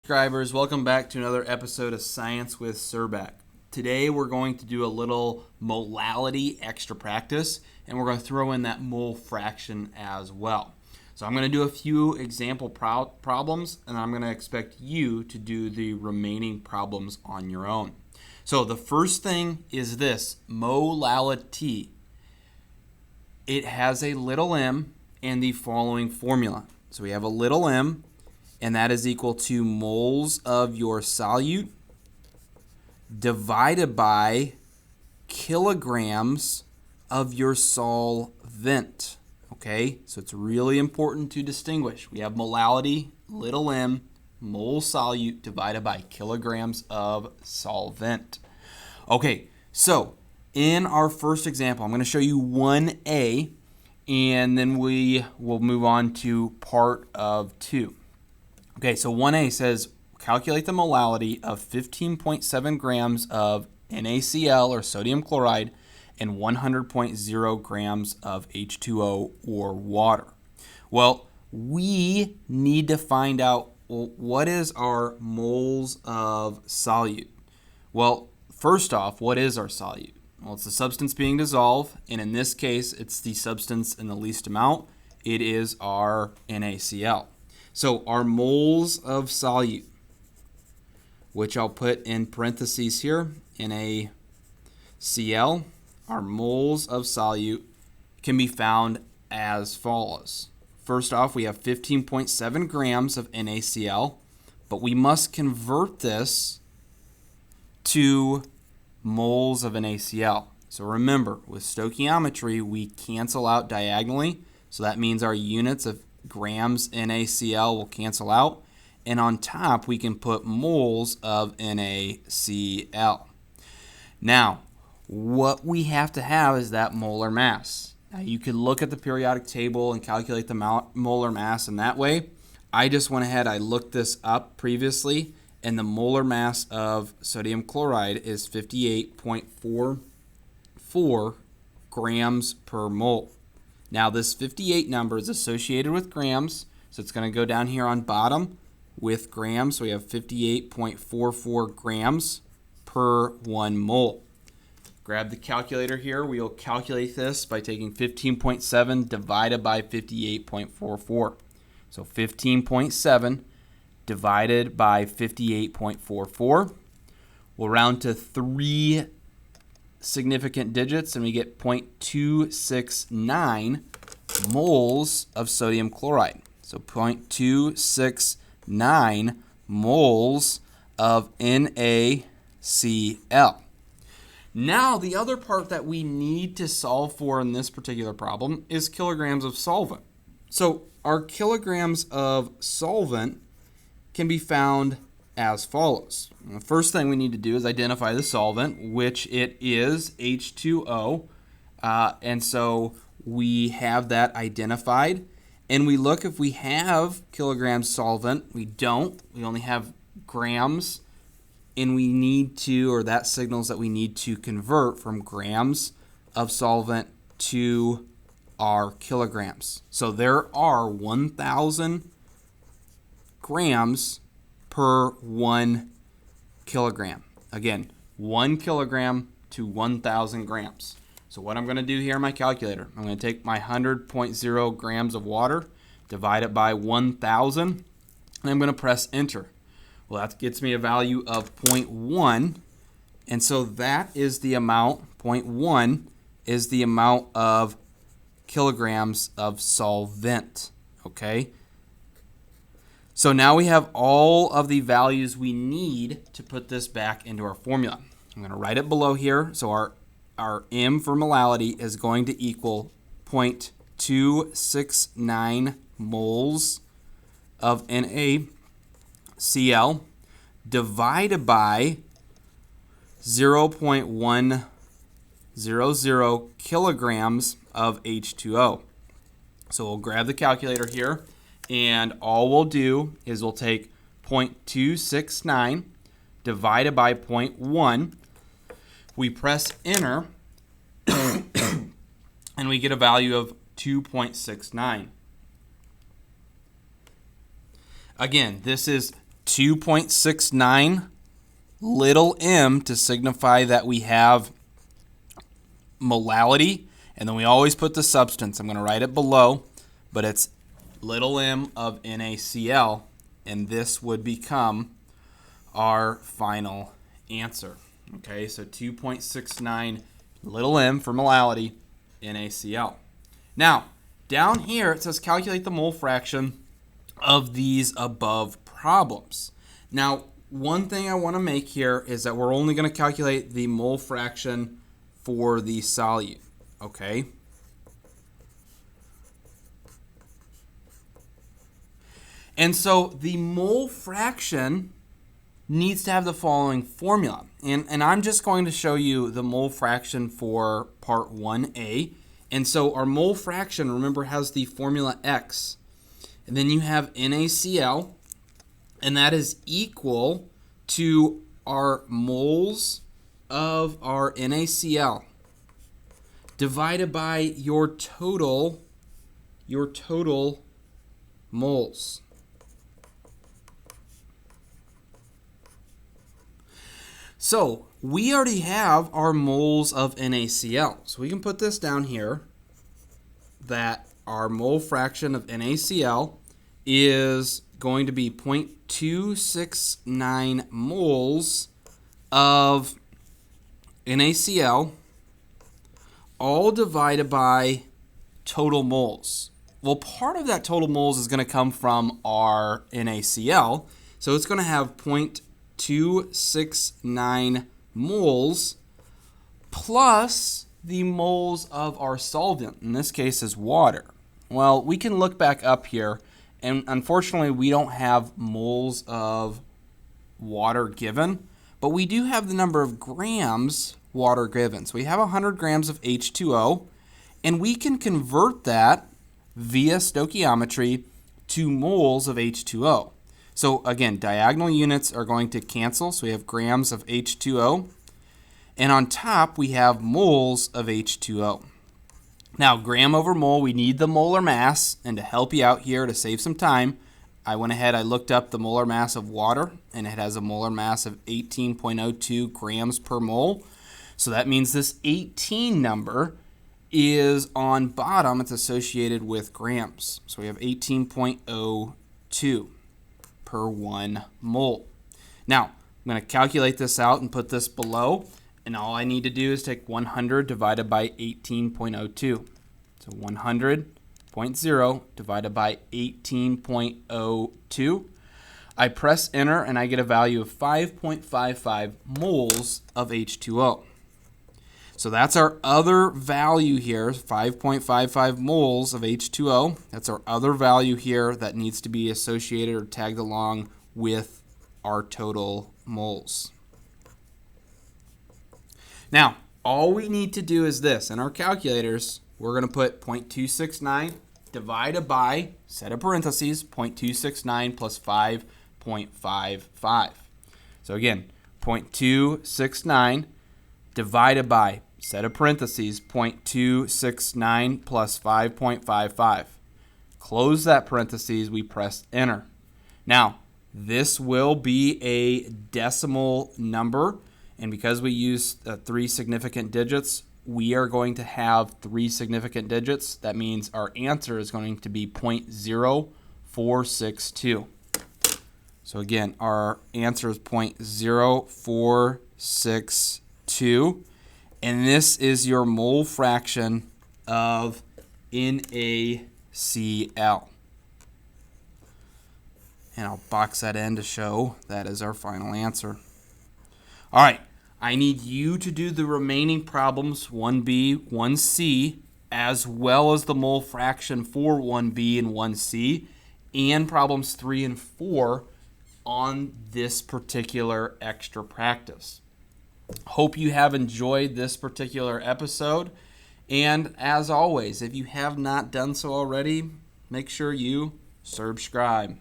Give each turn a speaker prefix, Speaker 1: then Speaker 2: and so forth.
Speaker 1: Subscribers, welcome back to another episode of Science with Surback. Today we're going to do a little molality extra practice, and we're going to throw in that mole fraction as well. So I'm going to do a few example problems, and I'm going to expect you to do the remaining problems on your own. So the first thing is this, molality. It has a little m and the following formula. So we have a little m, and that is equal to moles of your solute divided by kilograms of your solvent. Okay, so it's really important to distinguish. We have molality, little m, mole solute divided by kilograms of solvent. Okay, so in our first example, I'm going to show you 1A, and then we will move on to part of 2. Okay, so 1A says calculate the molality of 15.7 grams of NaCl or sodium chloride and 100.0 grams of H2O or water. Well, we need to find out, what is our moles of solute? Well, first off, what is our solute? Well, it's the substance being dissolved, and in this case, it's the substance in the least amount. It is our NaCl. So our moles of solute, which I'll put in parentheses here, NaCl, our moles of solute can be found as follows. First off, we have 15.7 grams of NaCl, but we must convert this to moles of NaCl. So remember, with stoichiometry, we cancel out diagonally, so that means our units of grams NaCl will cancel out, and on top we can put moles of NaCl. Now, what we have to have is that molar mass. Now, you could look at the periodic table and calculate the molar mass in that way. I just went ahead, I looked this up previously, and the molar mass of sodium chloride is 58.44 grams per mole. Now, this 58 number is associated with grams, so it's going to go down here on bottom with grams. So we have 58.44 grams per 1 mole. Grab the calculator here. We will calculate this by taking 15.7 divided by 58.44. So 15.7 divided by 58.44. We'll round to 3 significant digits, and we get 0.269 moles of sodium chloride. So 0.269 moles of NaCl. Now, the other part that we need to solve for in this particular problem is kilograms of solvent. So our kilograms of solvent can be found as follows. The first thing we need to do is identify the solvent, which it is H2O. And so we have that identified. And we look if we have kilograms solvent. We don't. We only have grams. And we need to, or that signals that we need to convert from grams of solvent to our kilograms. So there are 1,000 grams per 1 kilogram. Again, 1 kilogram to 1,000 grams. So what I'm going to do here in my calculator, I'm going to take my 100.0 grams of water, divide it by 1,000, and I'm going to press enter. Well, that gets me a value of 0.1, and so that is the amount, 0.1 is the amount of kilograms of solvent, okay? So now we have all of the values we need to put this back into our formula. I'm going to write it below here. So our M for molality is going to equal 0.269 moles of NaCl divided by 0.100 kilograms of H2O. So we'll grab the calculator here, and all we'll do is we'll take 0.269 divided by 0.1. We press enter, and we get a value of 2.69. Again, this is 2.69 little m to signify that we have molality, and then we always put the substance. I'm going to write it below, but it's little m of NaCl, and this would become our final answer. Okay, so 2.69 little m for molality, NaCl. Now, down here it says calculate the mole fraction of these above problems. Now, one thing I want to make here is that we're only going to calculate the mole fraction for the solute, okay? And so the mole fraction needs to have the following formula. And I'm just going to show you the mole fraction for part 1A. And so our mole fraction, remember, has the formula X. And then you have NaCl, and that is equal to our moles of our NaCl divided by your total moles. So we already have our moles of NaCl. So we can put this down here that our mole fraction of NaCl is going to be 0.269 moles of NaCl, all divided by total moles. Well, part of that total moles is going to come from our NaCl, so it's going to have 0.269 moles plus the moles of our solvent, in this case is water. Well, we can look back up here, and unfortunately we don't have moles of water given, but we do have the number of grams water given. So we have 100 grams of H2O, and we can convert that via stoichiometry to moles of H2O. So again, diagonal units are going to cancel, so we have grams of H2O, and on top we have moles of H2O. Now, gram over mole, we need the molar mass, and to help you out here to save some time, I went ahead, I looked up the molar mass of water, and it has a molar mass of 18.02 grams per mole. So that means this 18 number is on bottom, it's associated with grams. So we have 18.02 per 1 mole. Now, I'm going to calculate this out and put this below, and all I need to do is take 100 divided by 18.02. So 100.0 divided by 18.02. I press enter and I get a value of 5.55 moles of H2O. So that's our other value here, 5.55 moles of H2O. That's our other value here that needs to be associated or tagged along with our total moles. Now, all we need to do is this. In our calculators, we're going to put 0.269 divided by, set of parentheses, 0.269 plus 5.55. So again, 0.269 divided by, set of parentheses, 0.269 plus 5.55. Close that parentheses, we press enter. Now, this will be a decimal number, and because we use 3 significant digits, we are going to have 3 significant digits. That means our answer is going to be 0.0462. So again, our answer is 0.0462. And this is your mole fraction of NaCl. And I'll box that in to show that is our final answer. All right, I need you to do the remaining problems, 1B, 1C, as well as the mole fraction for 1B and 1C, and problems 3 and 4 on this particular extra practice. Hope you have enjoyed this particular episode, and as always, if you have not done so already, make sure you subscribe.